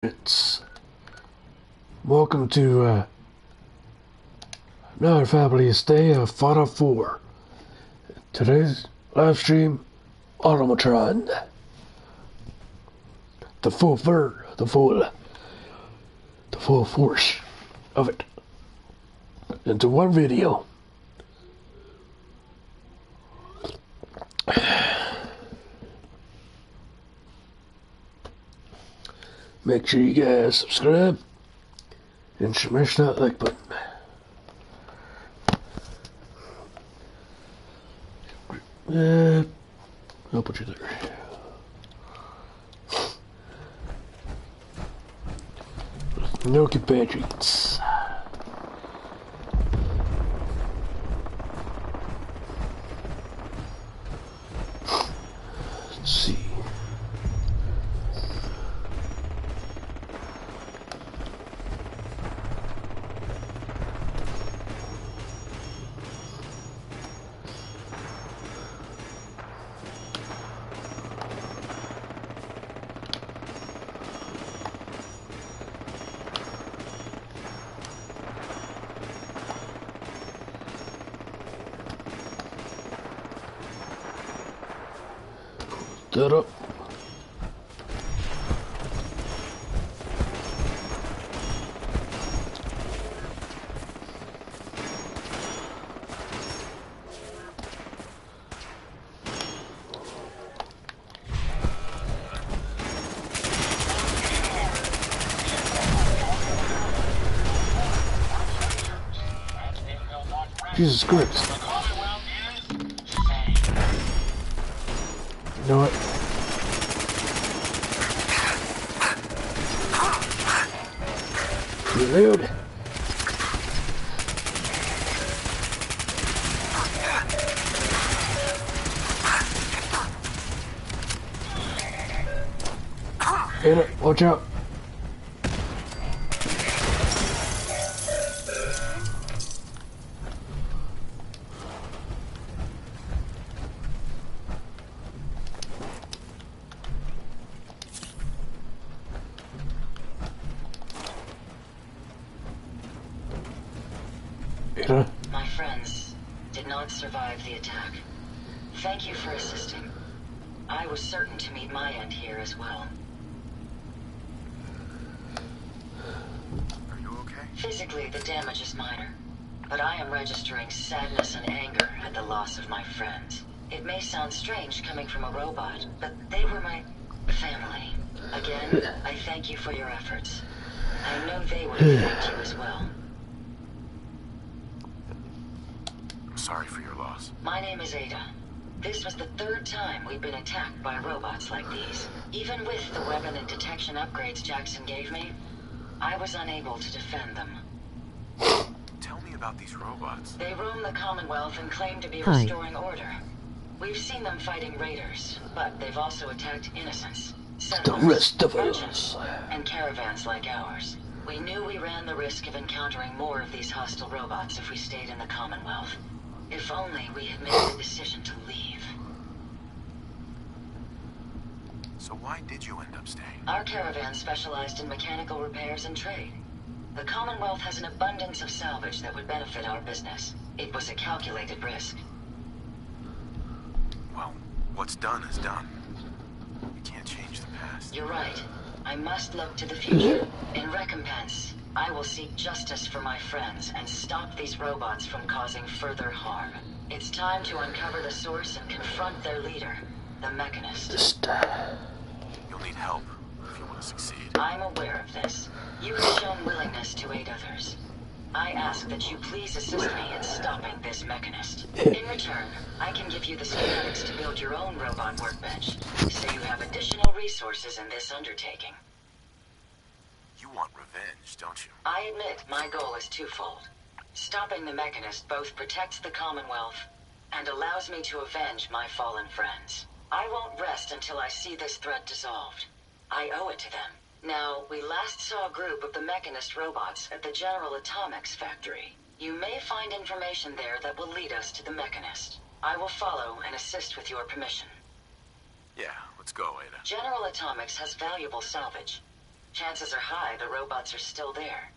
It's welcome to another fabulous day of Fodder 4. Today's live stream, Automtron. The full force of it into one video. Make sure you guys subscribe and smash that like button. I'll put you there. No compatriots. Let's see. That up. Jesus Christ. You know what? Reload. Hit it. Watch out. My friends did not survive the attack. Thank you for assisting. I was certain to meet my end here as well. Are you okay? Physically, the damage is minor, but I am registering sadness and anger at the loss of my friends. It may sound strange coming from a robot, but they were my family. Again, I thank you for your efforts. I know they would have thanked you as well. Sorry for your loss. My name is Ada. This was the third time we've been attacked by robots like these. Even with the weapon and detection upgrades Jackson gave me, I was unable to defend them. Tell me about these robots. They roam the Commonwealth and claim to be restoring order. We've seen them fighting raiders, but they've also attacked innocents, settlers, The rest of merchants, us. and caravans like ours. We knew we ran the risk of encountering more of these hostile robots if we stayed in the Commonwealth. If only we had made the decision to leave. So why did you end up staying? Our caravan specialized in mechanical repairs and trade. The Commonwealth has an abundance of salvage that would benefit our business. It was a calculated risk. Well, what's done is done. We can't change the past. You're right. I must look to the future. In recompense, I will seek justice for my friends and stop these robots from causing further harm. It's time to uncover the source and confront their leader, the Mechanist. You'll need help if you want to succeed. I'm aware of this. You have shown willingness to aid others. I ask that you please assist me in stopping this Mechanist. In return, I can give you the schematics to build your own robot workbench, so you have additional resources in this undertaking. You want revenge, don't you? I admit my goal is twofold. Stopping the Mechanist both protects the Commonwealth and allows me to avenge my fallen friends. I won't rest until I see this threat dissolved. I owe it to them. Now, we last saw a group of the Mechanist robots at the General Atomics factory. You may find information there that will lead us to the Mechanist. I will follow and assist with your permission. Yeah, let's go, Ada. General Atomics has valuable salvage. Chances are high the robots are still there.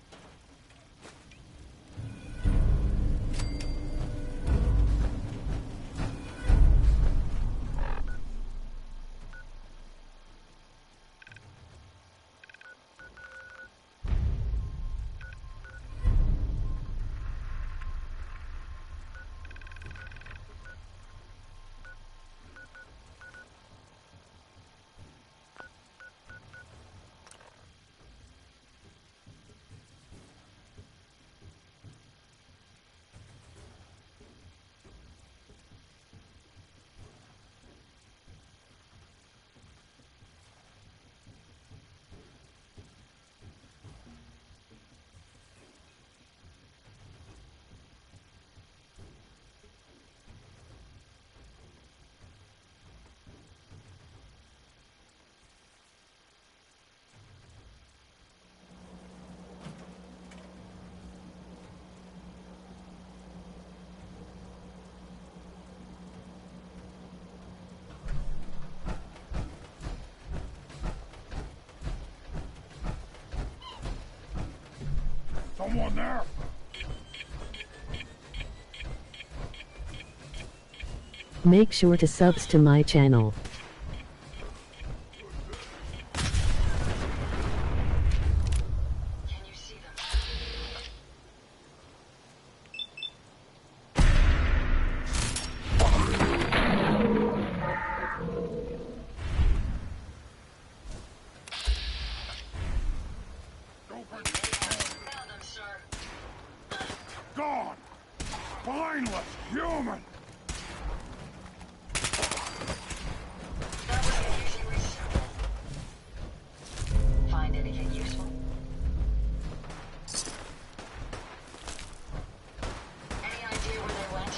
Someone there? Make sure to subs to my channel. Can you see them? Found them, sir. Gone! Spineless human! That was confusingly simple. Find anything useful? Any idea where they went?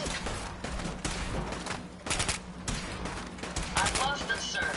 I've lost them, sir.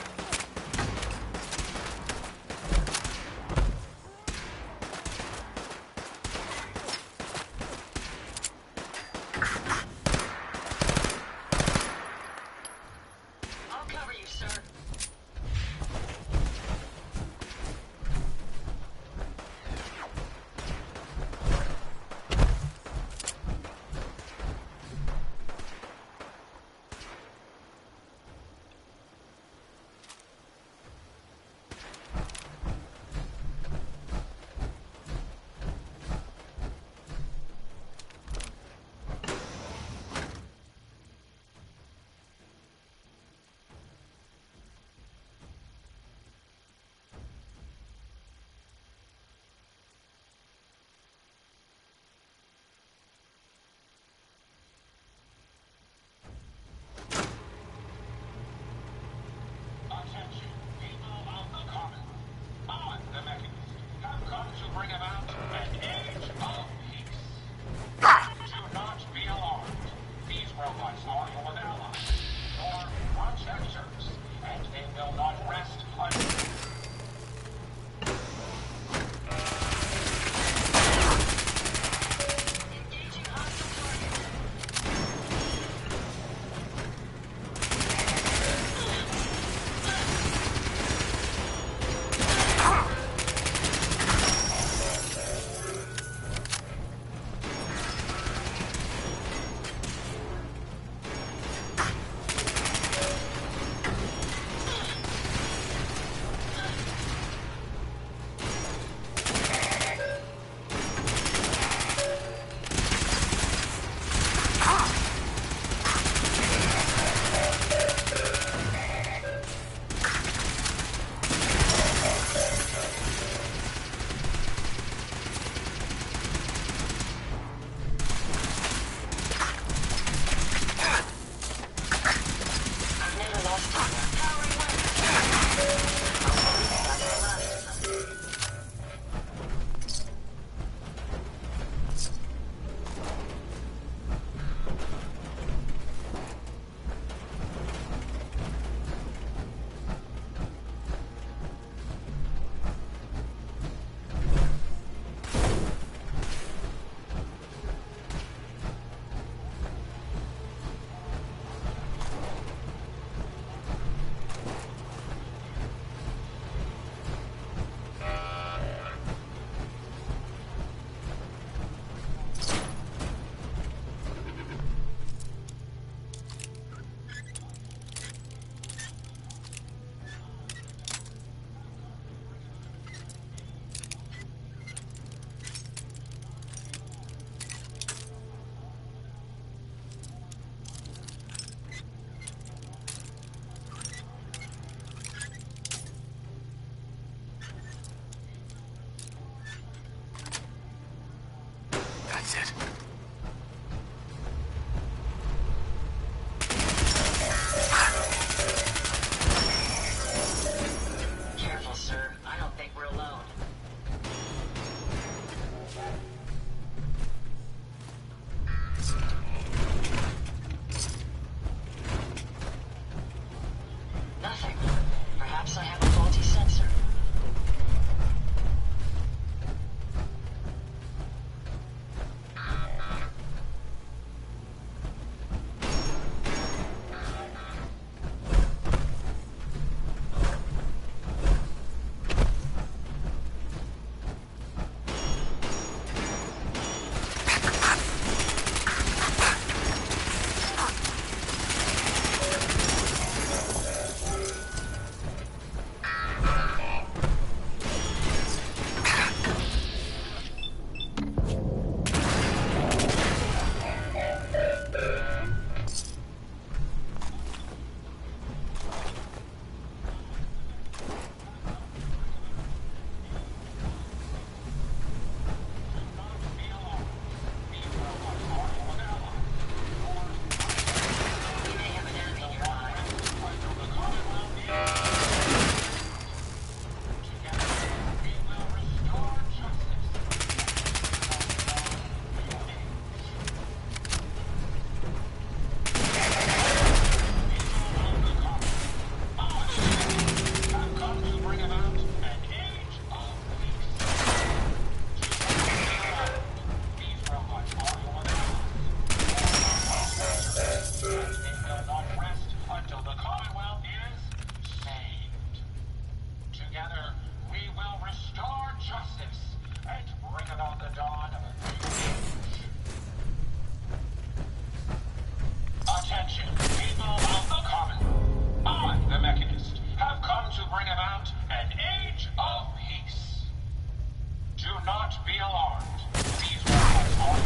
not be alarmed. These robots are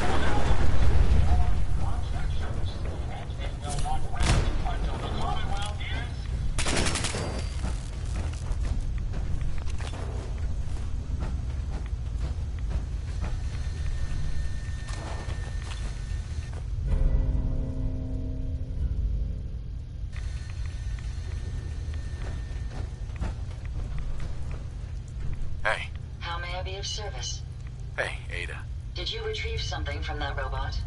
for protections, and they will not rest until the Commonwealth is... Hey. How may I be of service? Hey, Ada. Did you retrieve something from that robot?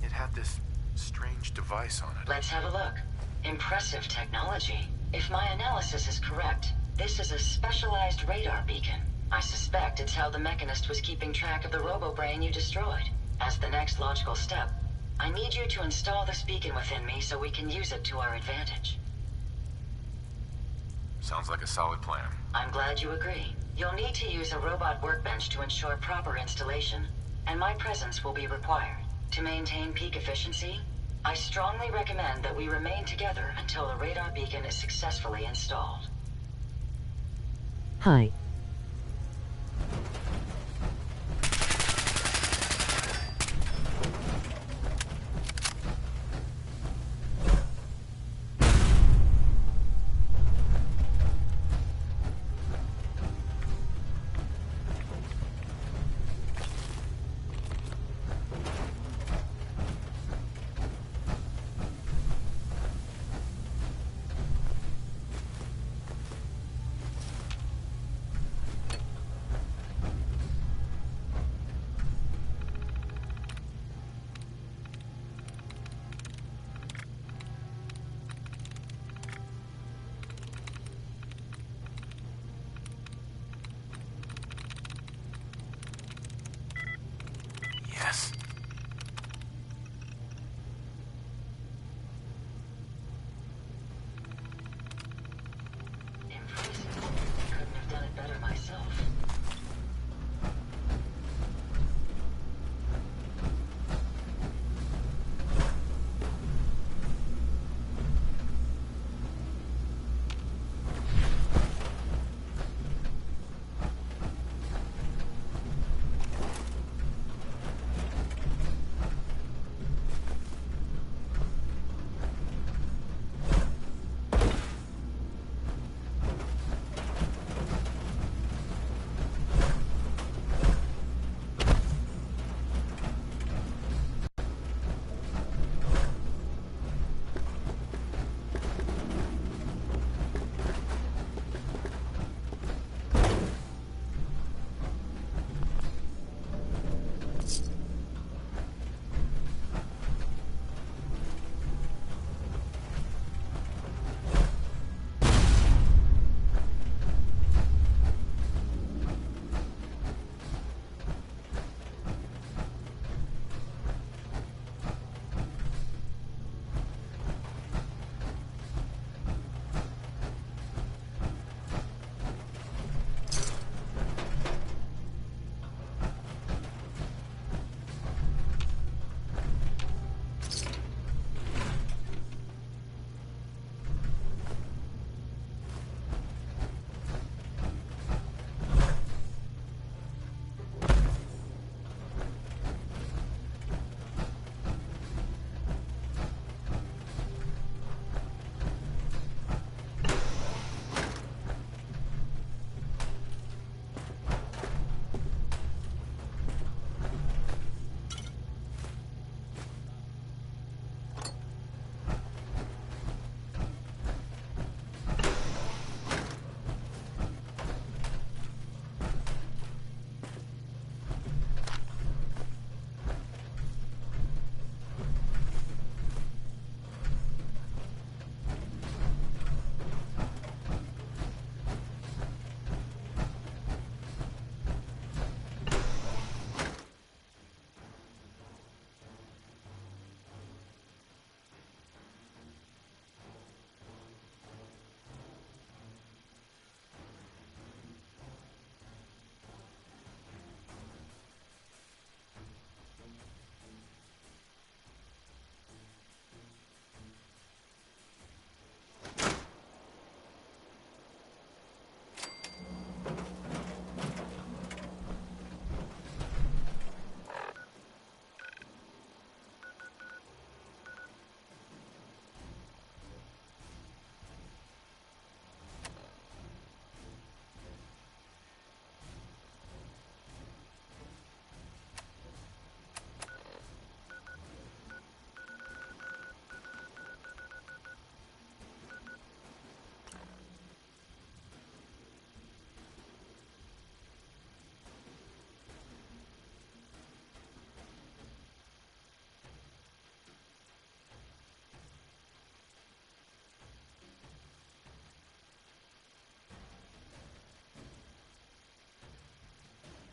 It had this strange device on it. Let's have a look. Impressive technology. If my analysis is correct, this is a specialized radar beacon. I suspect it's how the Mechanist was keeping track of the robo-brain you destroyed. As the next logical step, I need you to install this beacon within me so we can use it to our advantage. Sounds like a solid plan. I'm glad you agree. You'll need to use a robot workbench to ensure proper installation, and my presence will be required. To maintain peak efficiency, I strongly recommend that we remain together until the radar beacon is successfully installed. Hi.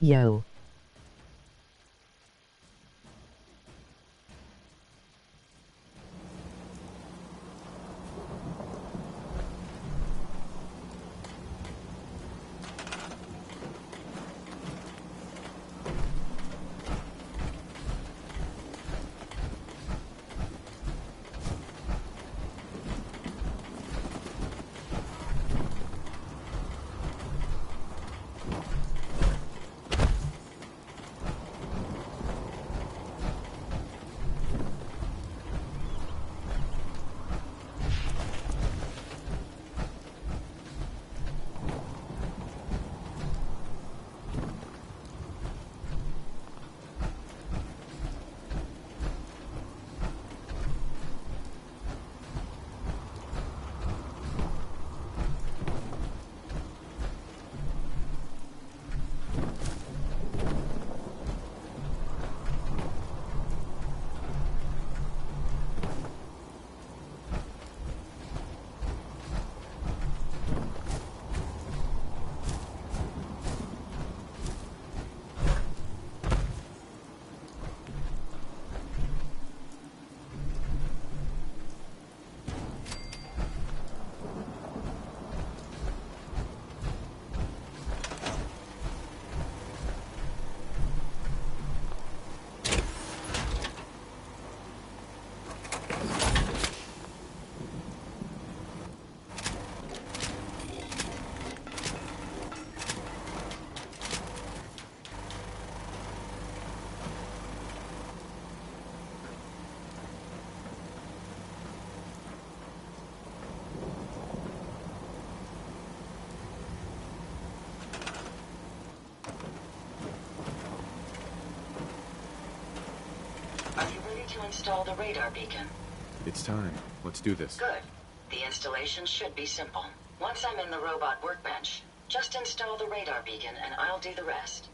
Yo. Are you ready to install the radar beacon? It's time. Let's do this. Good. The installation should be simple. Once I'm in the robot workbench, just install the radar beacon and I'll do the rest.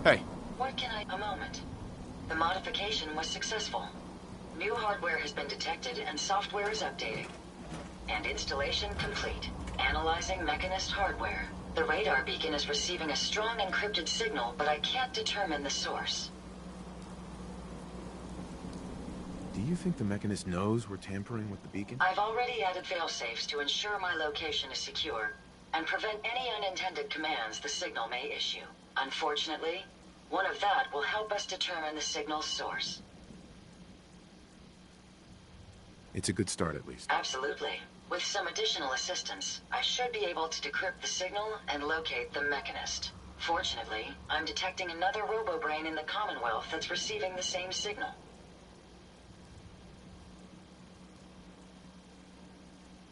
Hey, What can I... A moment. The modification was successful. New hardware has been detected and software is updating. And installation complete. Analyzing Mechanist hardware. The radar beacon is receiving a strong encrypted signal, but I can't determine the source. do you think the Mechanist knows we're tampering with the beacon? I've already added failsafes to ensure my location is secure and prevent any unintended commands the signal may issue. Unfortunately, one of that will help us determine the signal's source. It's a good start, at least. Absolutely. With some additional assistance, I should be able to decrypt the signal and locate the Mechanist. Fortunately, I'm detecting another robo-brain in the Commonwealth that's receiving the same signal.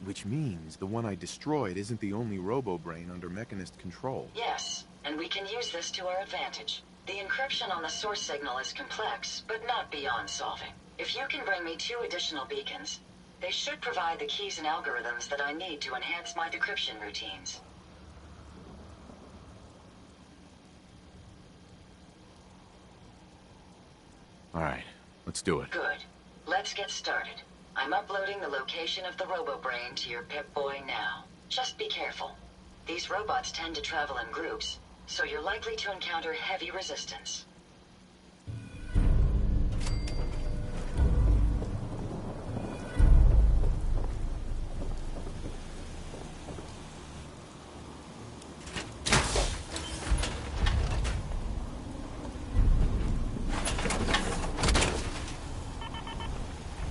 Which means the one I destroyed isn't the only robo-brain under Mechanist control. Yes, and we can use this to our advantage. The encryption on the source signal is complex, but not beyond solving. If you can bring me 2 additional beacons, they should provide the keys and algorithms that I need to enhance my decryption routines. All right, let's do it. Good. Let's get started. I'm uploading the location of the RoboBrain to your Pip-Boy now. Just be careful. These robots tend to travel in groups, so you're likely to encounter heavy resistance.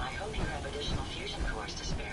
I hope you have additional fusion cores to spare.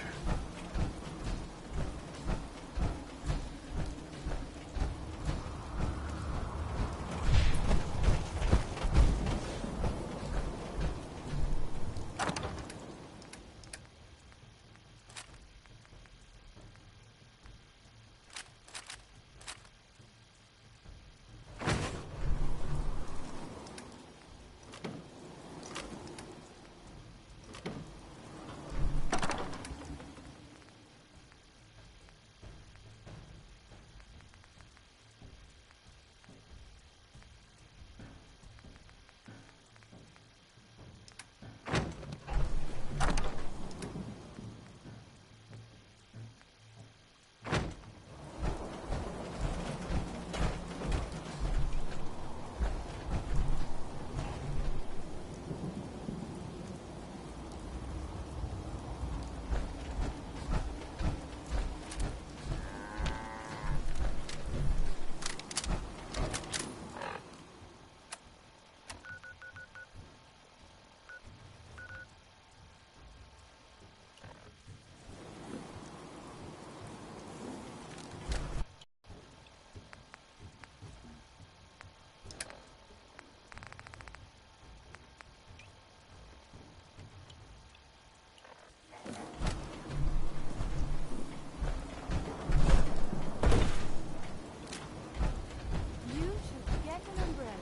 You should get an umbrella.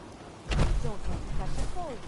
Don't let it catch a cold.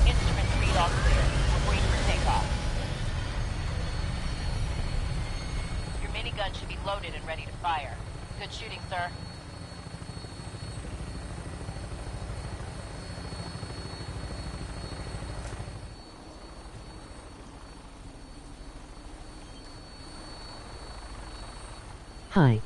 Instrument read all clear. We're waiting for takeoff. Your minigun should be loaded and ready to fire. Good shooting, sir. Hi.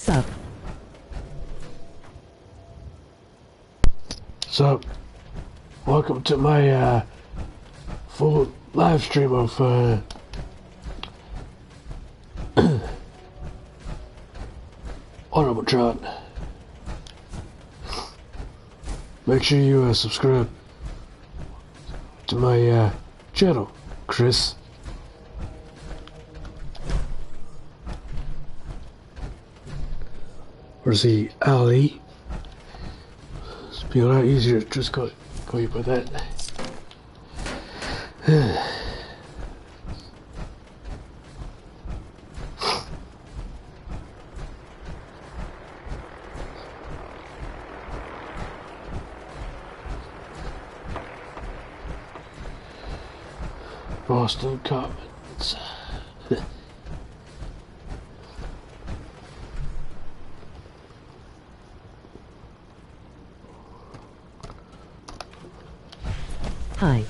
Sup? So, welcome to my full live stream of automtron. Make sure you subscribe to my channel, Chris. Or is he Ali? It's be a lot easier to just call you by that. Boston Commons. Hi.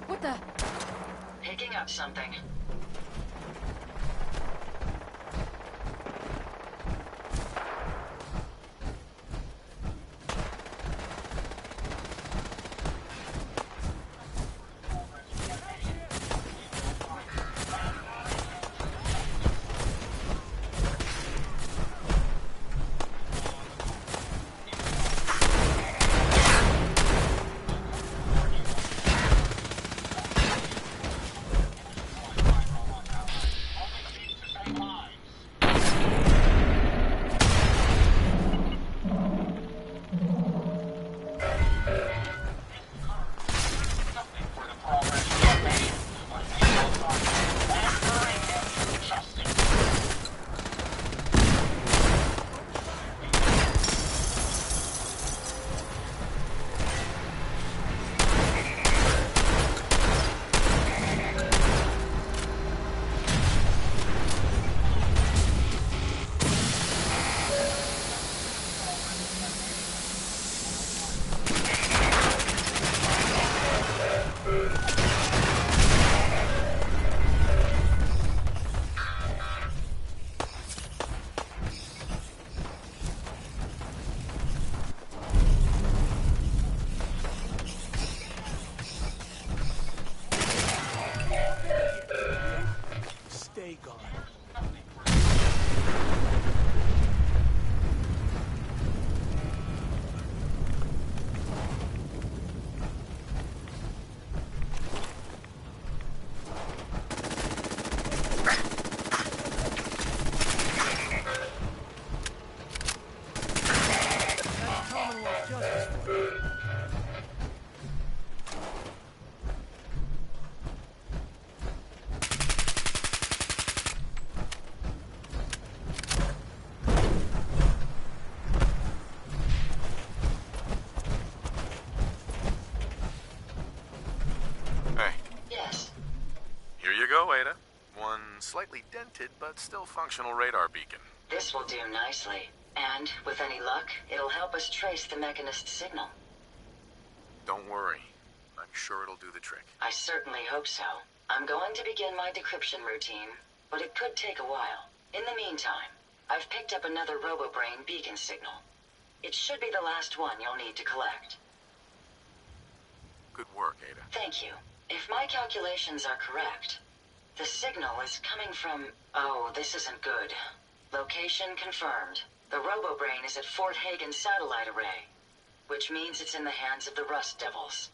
What the? Picking up something. Stay gone. That's Commonwealth justice for you. Hey, Yes. here you go, Ada. One slightly dented but still functional radar beacon. This will do nicely. And, with any luck, it'll help us trace the Mechanist signal. Don't worry. I'm sure it'll do the trick. I certainly hope so. I'm going to begin my decryption routine, but it could take a while. In the meantime, I've picked up another RoboBrain beacon signal. It should be the last one you'll need to collect. Good work, Ada. Thank you. If my calculations are correct, the signal is coming from... Oh, this isn't good. Location confirmed. The RoboBrain is at Fort Hagen Satellite Array. which means it's in the hands of the Rust Devils.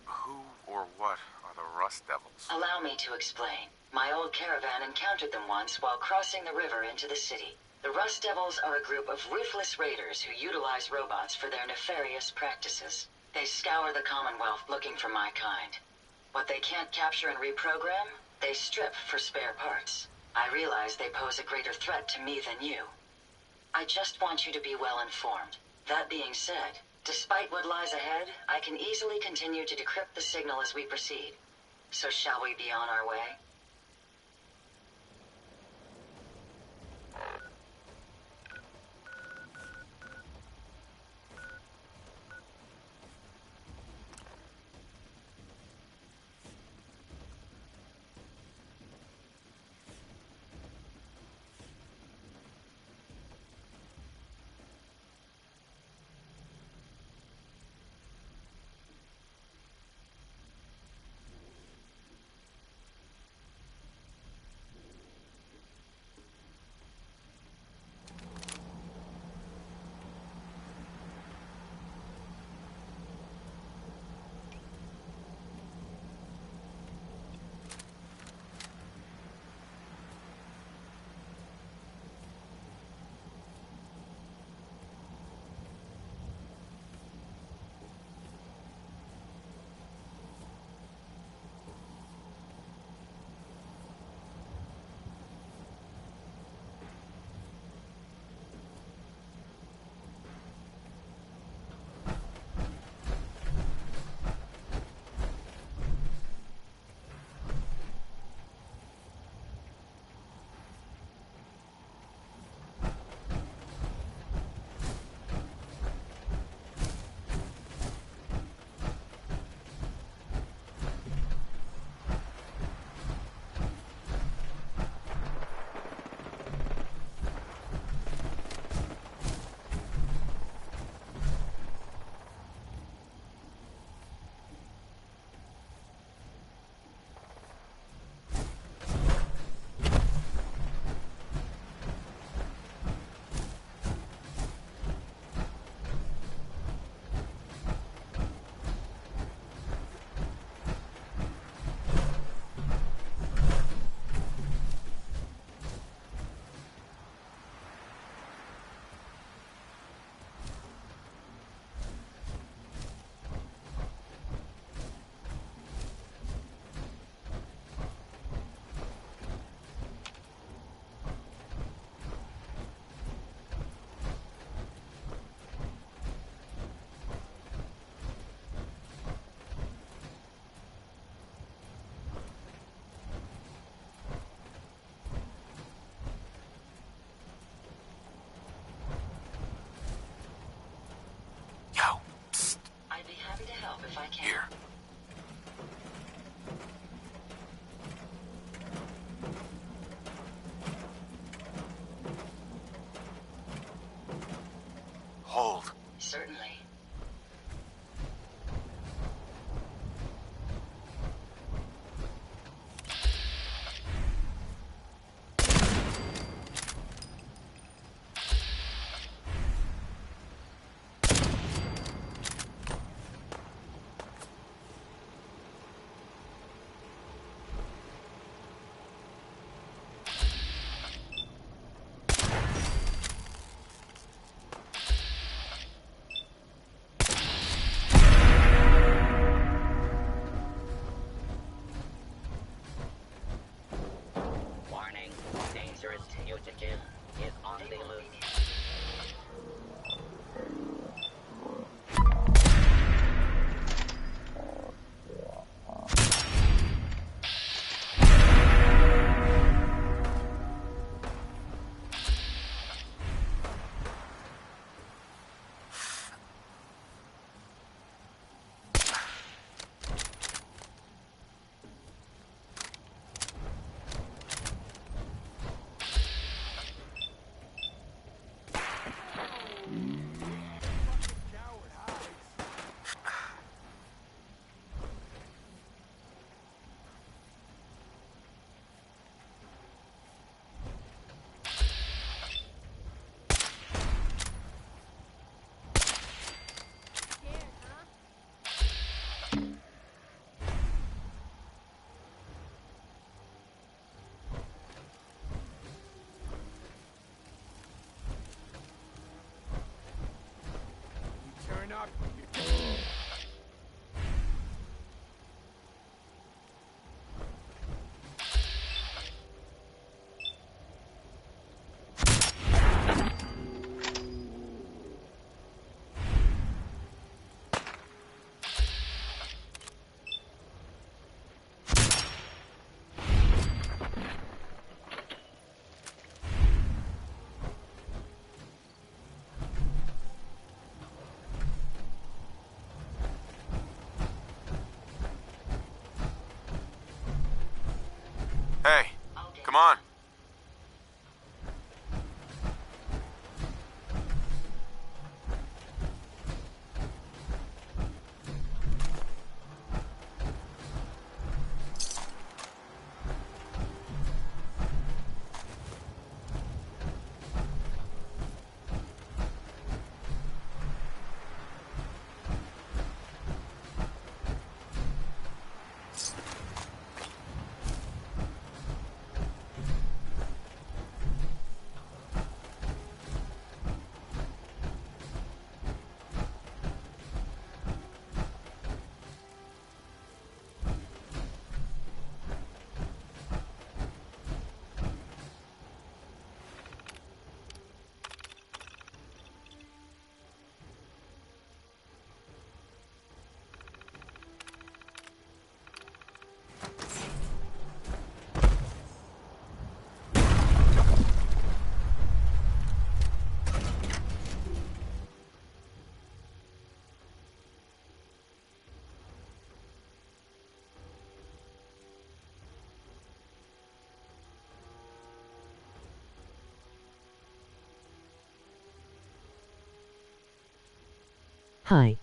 Who or what are the Rust Devils? Allow me to explain. My old caravan encountered them once while crossing the river into the city. The Rust Devils are a group of ruthless raiders who utilize robots for their nefarious practices. They scour the Commonwealth looking for my kind. What they can't capture and reprogram, they strip for spare parts. I realize they pose a greater threat to me than you. I just want you to be well informed. That being said, despite what lies ahead, I can easily continue to decrypt the signal as we proceed. So shall we be on our way? I'd be happy to help if I can. Here. Hold. Certainly. Hey, come on. Hi.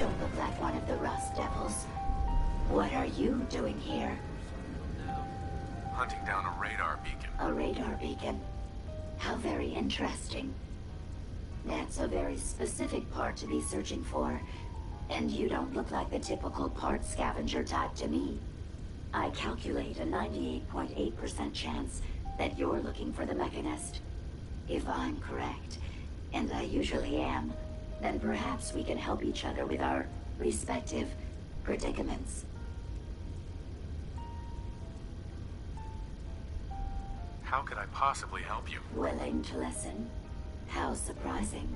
don't look like one of the Rust Devils. What are you doing here? Hunting down a radar beacon. A radar beacon? How very interesting. That's a very specific part to be searching for. And you don't look like the typical part scavenger type to me. I calculate a 98.8% chance that you're looking for the Mechanist. If I'm correct, and I usually am, then perhaps we can help each other with our respective predicaments. How could I possibly help you? Willing to listen? How surprising.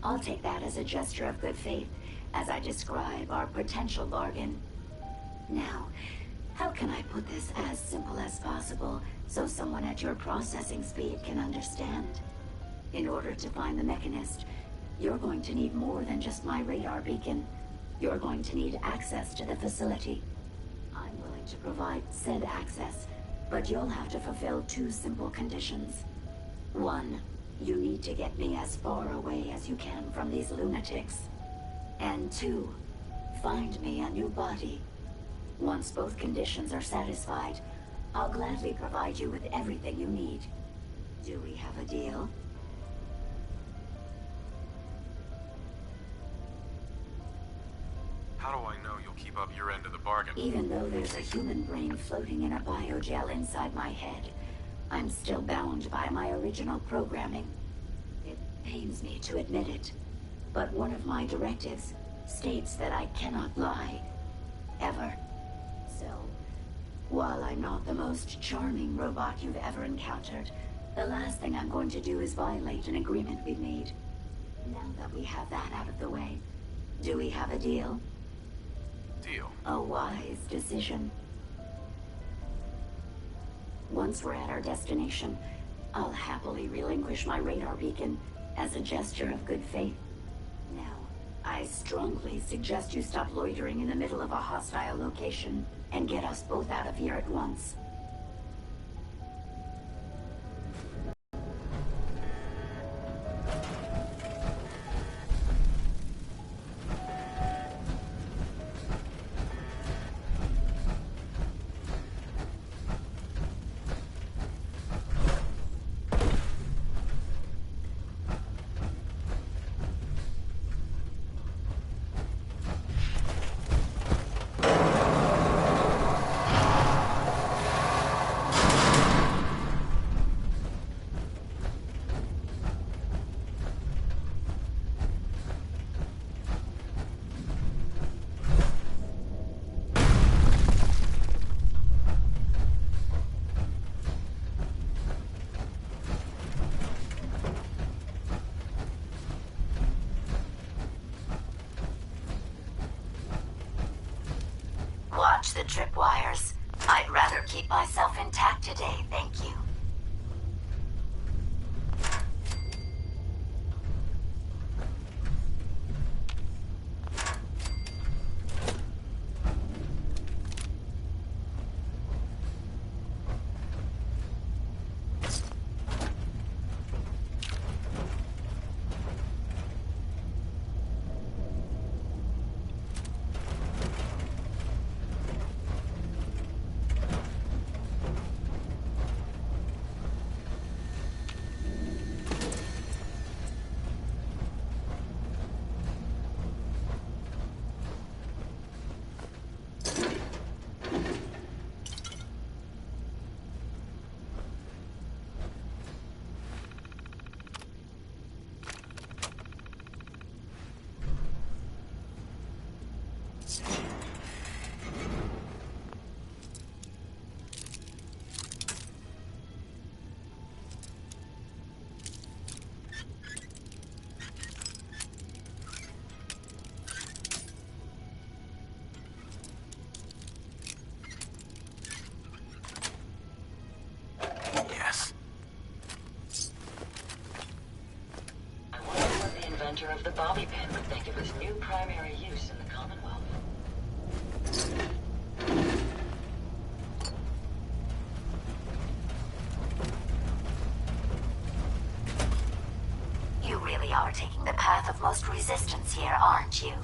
I'll take that as a gesture of good faith as I describe our potential bargain. Now, how can I put this as simple as possible so someone at your processing speed can understand? In order to find the Mechanist, you're going to need more than just my radar beacon. You're going to need access to the facility. I'm willing to provide said access, but you'll have to fulfill two simple conditions. One, you need to get me as far away as you can from these lunatics. And two, find me a new body. Once both conditions are satisfied, I'll gladly provide you with everything you need. Do we have a deal? How do I know you'll keep up your end of the bargain? Even though there's a human brain floating in a biogel inside my head, I'm still bound by my original programming. It pains me to admit it, but one of my directives states that I cannot lie. Ever. So, while I'm not the most charming robot you've ever encountered, the last thing I'm going to do is violate an agreement we've made. Now that we have that out of the way, do we have a deal? Deal. A wise decision. Once we're at our destination, I'll happily relinquish my radar beacon as a gesture of good faith. Now, I strongly suggest you stop loitering in the middle of a hostile location and get us both out of here at once. Watch the tripwires. I'd rather keep myself intact today, thank you. Of the bobby pin would think of its new primary use in the Commonwealth. You really are taking the path of most resistance here, aren't you?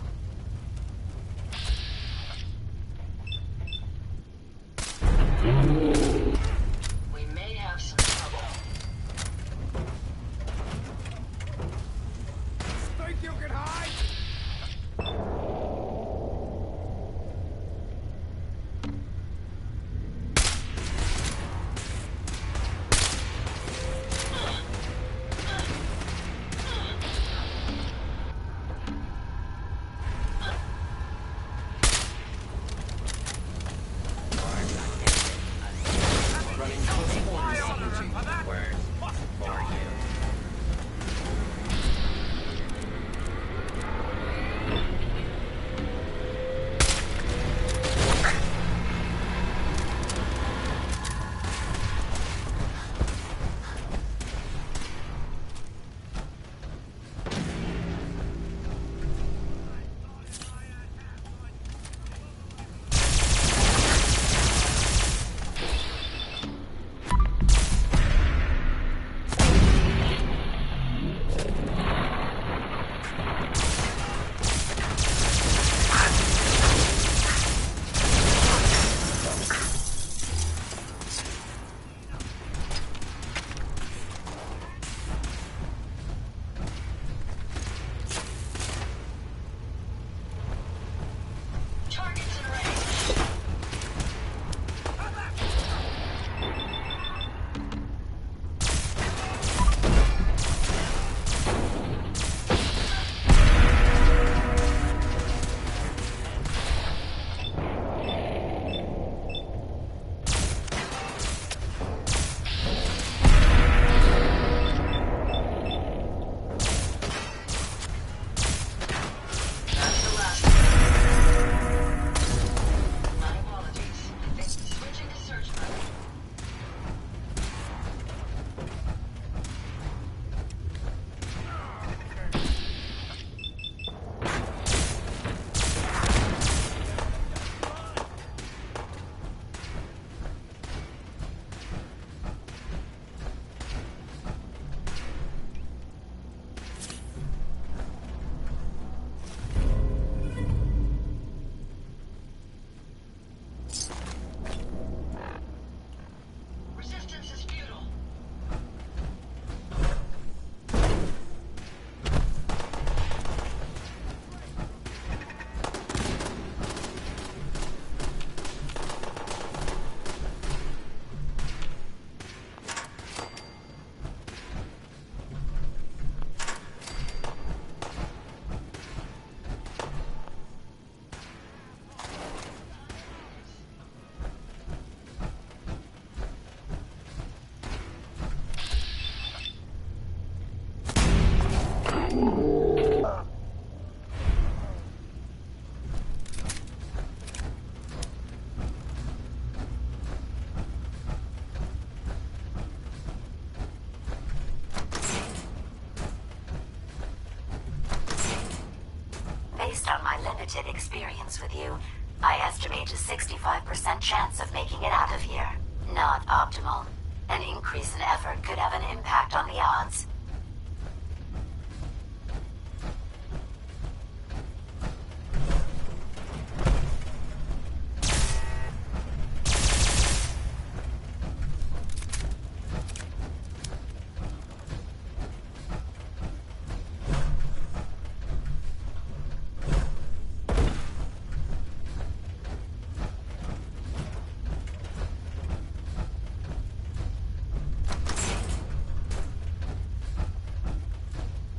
Based on my limited experience with you, I estimate a 65% chance of making it out of here. Not optimal. An increase in effort could have an impact on the odds.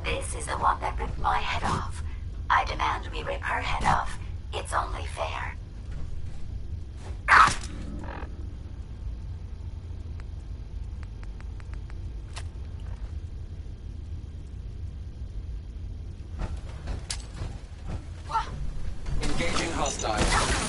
This is the one that ripped my head off. I demand we rip her head off. It's only fair. Engaging hostile.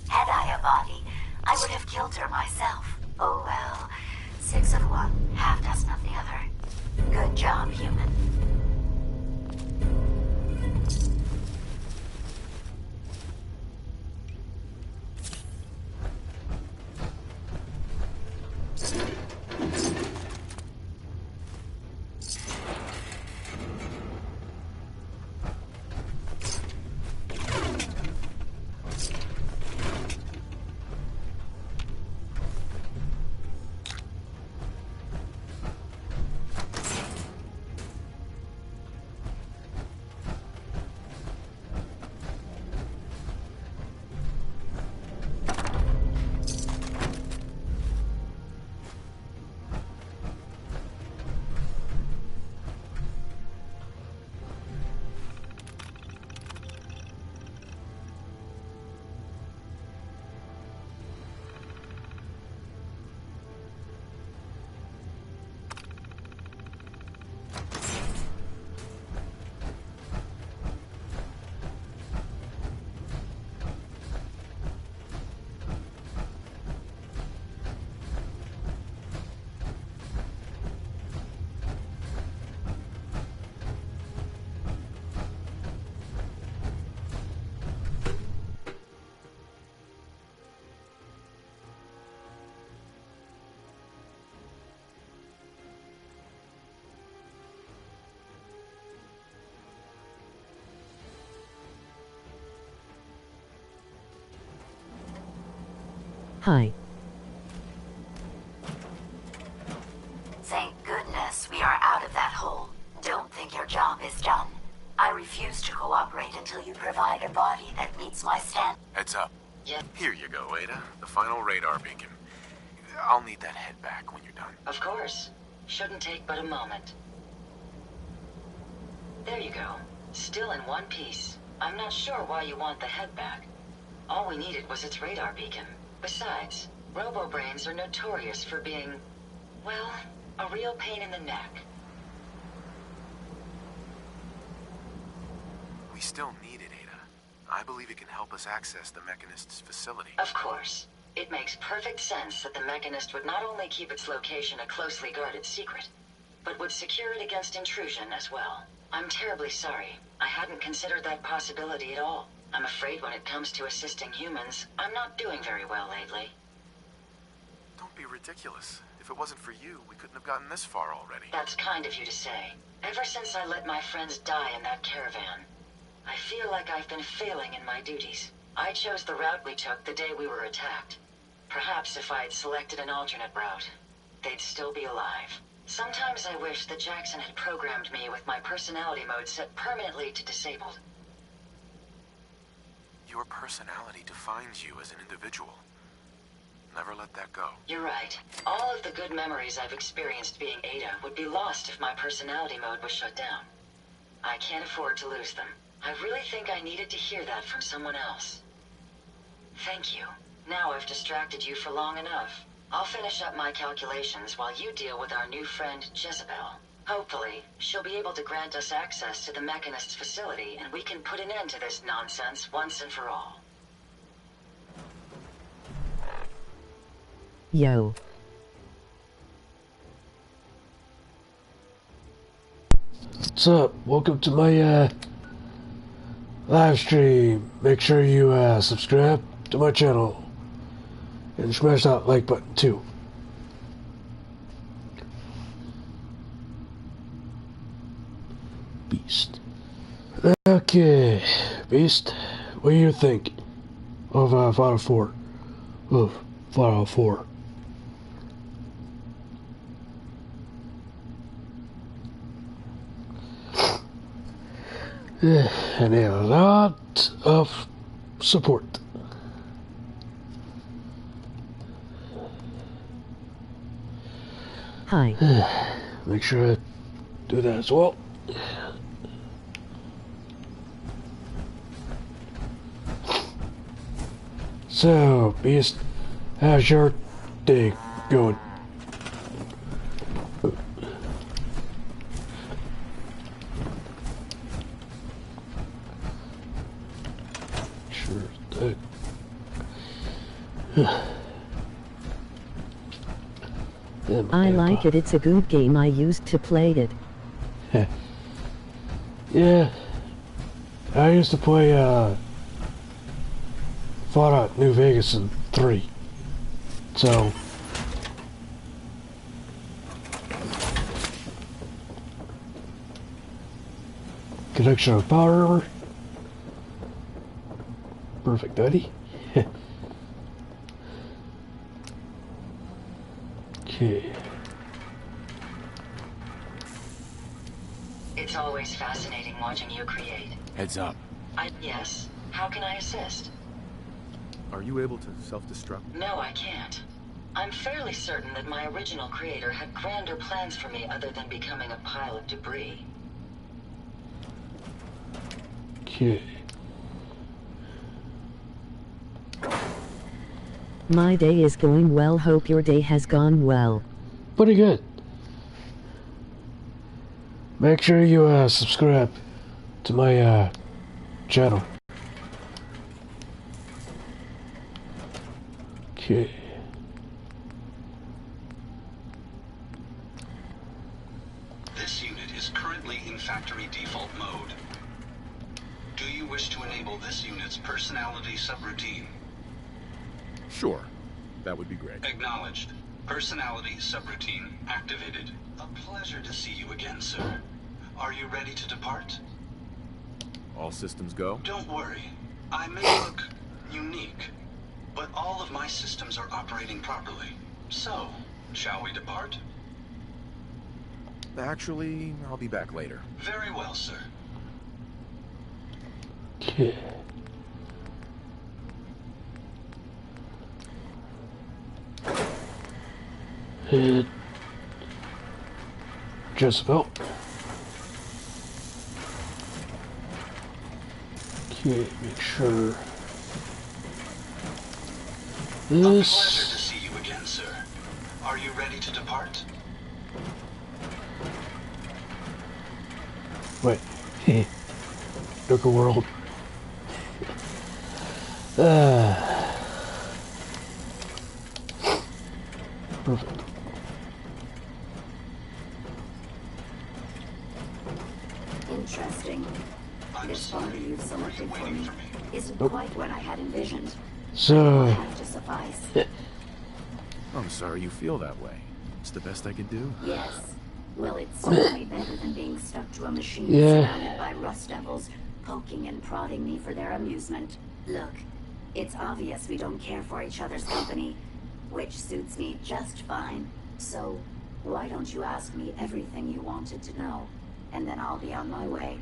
Had I a body, I would have killed her myself. Oh well. 6 of one, half dozen of the other. Good job, human. Hi. Thank goodness we are out of that hole. Don't think your job is done. I refuse to cooperate until you provide a body that meets my stand. Heads up. Yeah, Here you go, Ada. The final radar beacon. I'll need that head back when you're done. of course. Shouldn't take but a moment. There you go. Still in one piece. I'm not sure why you want the head back. All we needed was its radar beacon. Besides, robo-brains are notorious for being, well, a real pain in the neck. We still need it, Ada. I believe it can help us access the Mechanist's facility. Of course. It makes perfect sense that the Mechanist would not only keep its location a closely guarded secret, but would secure it against intrusion as well. I'm terribly sorry. I hadn't considered that possibility at all. I'm afraid when it comes to assisting humans, I'm not doing very well lately. Don't be ridiculous. If it wasn't for you, we couldn't have gotten this far already. That's kind of you to say. Ever since I let my friends die in that caravan, I feel like I've been failing in my duties. I chose the route we took the day we were attacked. Perhaps if I had selected an alternate route, they'd still be alive. Sometimes I wish that Jackson had programmed me with my personality mode set permanently to disabled. Your personality defines you as an individual. Never let that go. You're right. All of the good memories I've experienced being Ada would be lost if my personality mode was shut down. I can't afford to lose them. I really think I needed to hear that from someone else. Thank you. Now I've distracted you for long enough. I'll finish up my calculations while you deal with our new friend, Jezebel. Hopefully, she'll be able to grant us access to the Mechanist's facility and we can put an end to this nonsense once and for all. Yo. What's up? Welcome to my live stream. Make sure you subscribe to my channel and smash that like button too. Beast. Okay, Beast. What do you think of Fallout 4? Of Fallout 4. And a lot of support. Hi. Make sure I do that as well. So, Beast, how's your day going? Sure thing. I like it. It's a good game. I used to play it. Yeah. I used to play Fallout New Vegas in 3. So connection of power. Perfect, buddy. Okay. It's always fascinating watching you create. Heads up. Yes. How can I assist? Are you able to self-destruct? No, I can't. I'm fairly certain that my original creator had grander plans for me other than becoming a pile of debris. Okay. My day is going well. Hope your day has gone well. Pretty good. Make sure you subscribe to my channel. Okay. This unit is currently in factory default mode. Do you wish to enable this unit's personality subroutine? Sure. That would be great. Acknowledged. Personality subroutine activated. A pleasure to see you again, sir. Are you ready to depart? All systems go? Don't worry. I may look unique, but all of my systems are operating properly. So, shall we depart? Actually, I'll be back later. Very well, sir. Okay. Hit Jezebel. Okay, make sure A pleasure to this. see you again, sir. Are you ready to depart? Wait. Darker world. Perfect. Interesting. This body you've selected for me isn't Nope. quite what I had envisioned. So, Have to suffice. I'm sorry you feel that way. It's the best I can do. Yes. Well, it's certainly better than being stuck to a machine Yeah. surrounded by rust devils, poking and prodding me for their amusement. Look, it's obvious we don't care for each other's company, which suits me just fine. So, why don't you ask me everything you wanted to know, and then I'll be on my way.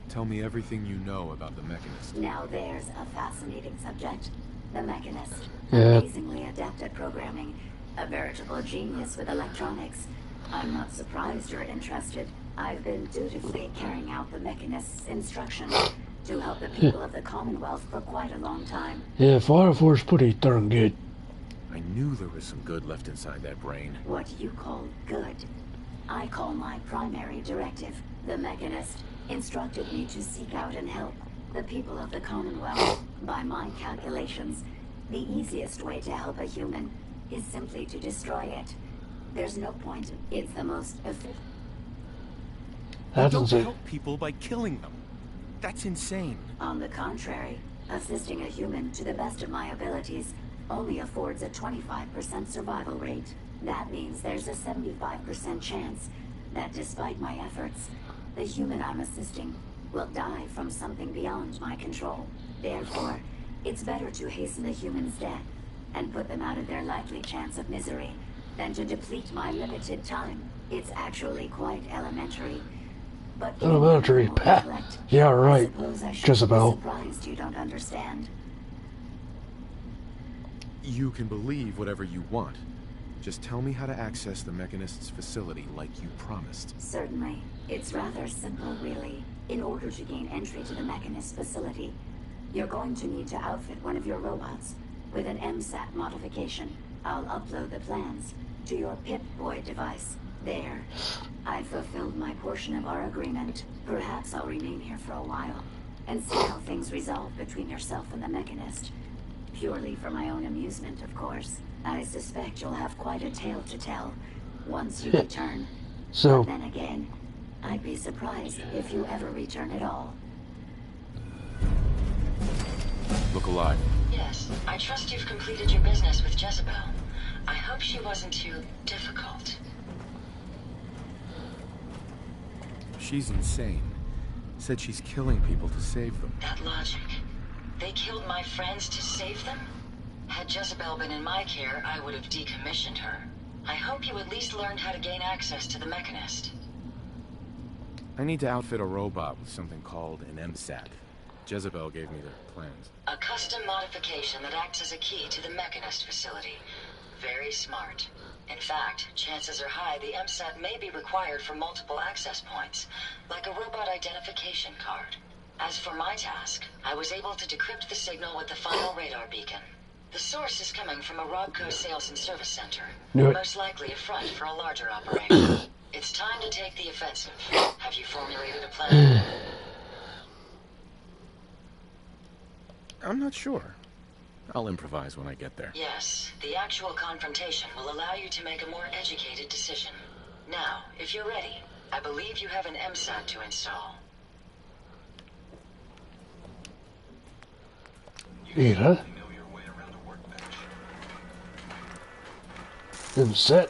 Tell me everything you know about the Mechanist. Now there's a fascinating subject. The Mechanist. Yeah. Amazing adept at programming, a veritable genius with electronics. I'm not surprised you're interested. I've been dutifully carrying out the Mechanist's instructions to help the people of the Commonwealth for quite a long time. Yeah, Fire Force pretty darn good. I knew there was some good left inside that brain. What you call good, I call my primary directive. The Mechanist instructed me to seek out and help the people of the Commonwealth. By my calculations, the easiest way to help a human is simply to destroy it. There's no point. It's the most efficient. You don't help people by killing them. That's insane. On the contrary, assisting a human to the best of my abilities only affords a 25% survival rate. That means there's a 75% chance that despite my efforts, the human I'm assisting will die from something beyond my control. Therefore, it's better to hasten the human's death and put them out of their likely chance of misery than to deplete my limited time. It's actually quite elementary. But elementary? Yeah, right. Jezebel. Surprised you don't understand. You can believe whatever you want. Just tell me how to access the Mechanist's facility like you promised. Certainly. It's rather simple, really. In order to gain entry to the Mechanist's facility, you're going to need to outfit one of your robots with an MSAT modification. I'll upload the plans to your Pip-Boy device. There. I've fulfilled my portion of our agreement. Perhaps I'll remain here for a while and see how things resolve between yourself and the Mechanist. Purely for my own amusement, of course. I suspect you'll have quite a tale to tell once you return. So, but then again, I'd be surprised if you ever return at all. Look alive. Yes, I trust you've completed your business with Jezebel. I hope she wasn't too difficult. She's insane. Said she's killing people to save them. That logic. They killed my friends to save them? Had Jezebel been in my care, I would have decommissioned her. I hope you at least learned how to gain access to the Mechanist. I need to outfit a robot with something called an MSAT. Jezebel gave me the plans. A custom modification that acts as a key to the Mechanist facility. Very smart. In fact, chances are high the MSAT may be required for multiple access points, like a robot identification card. As for my task, I was able to decrypt the signal with the final radar beacon. The source is coming from a Robco sales and service center, most likely a front for a larger operation. It's time to take the offensive. Have you formulated a plan? I'm not sure. I'll improvise when I get there. Yes, the actual confrontation will allow you to make a more educated decision. Now, if you're ready, I believe you have an MSAT to install. Ada. MSAT.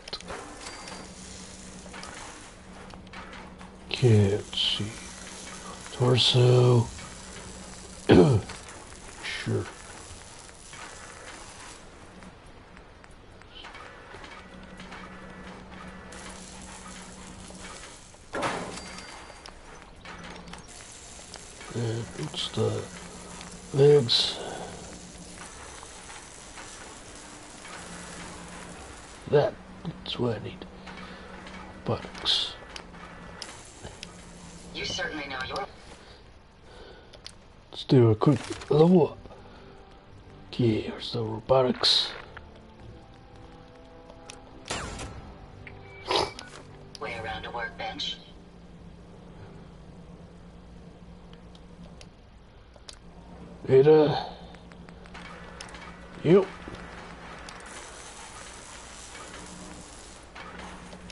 Okay, let's see. Torso. Sure. And it's the legs. That's what I need. Buttocks. You certainly know your... Let's do a quick level up. Okay, here's the robotics. Way around a workbench. Ada. Yep.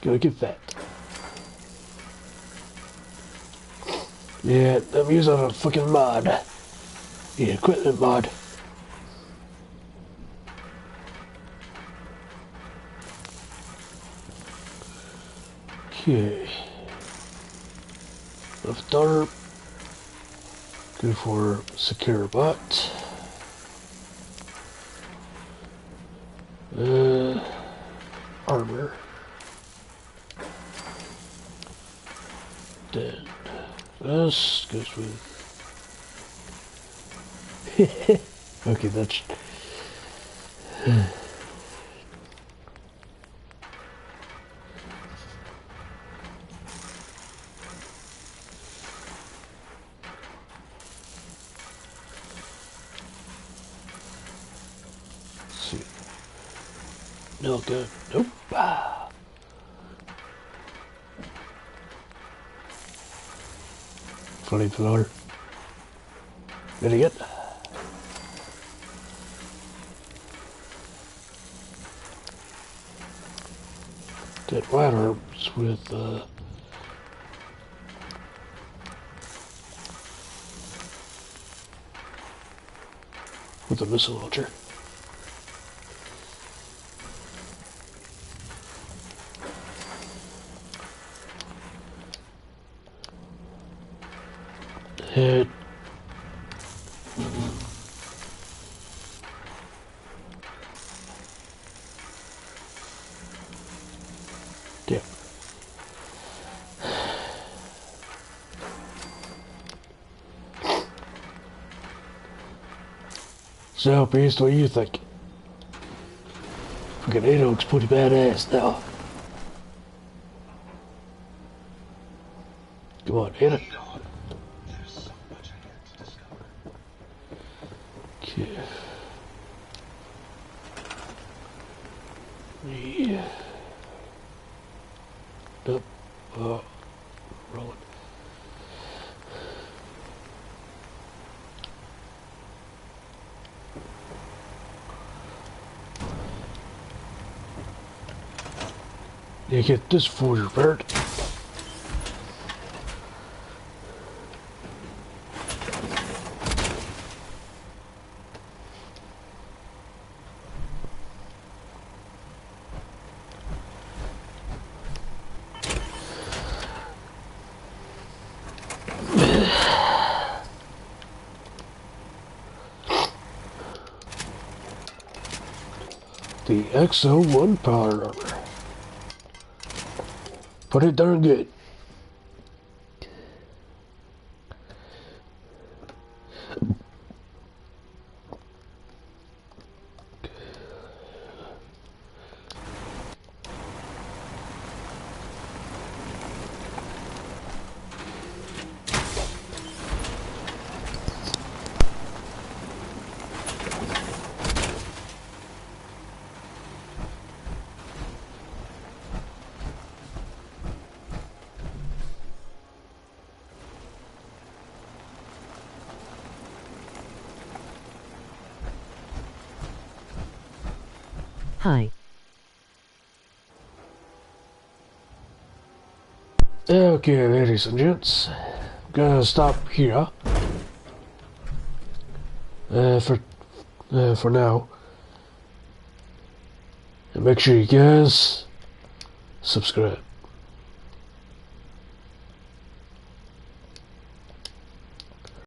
Gotta get that. Yeah, I'm using a fucking mod. Yeah, equipment mod. Okay. Left arm. Good for secure butt. Armor. Then this goes with. Okay, that's. No good. Nope. Ah. Flamethrower. Idiot. Dead white arms with a missile launcher. Hit. Damn. So, Beast, what do you think? Fucking Ada looks pretty badass now. Come on, Ada. Okay. Yeah. Nope. Roll it. You get this for your bird. The XO1 power armor. Pretty darn good. Hi. Okay, ladies and gents, I'm gonna stop here for now, and make sure you guys subscribe.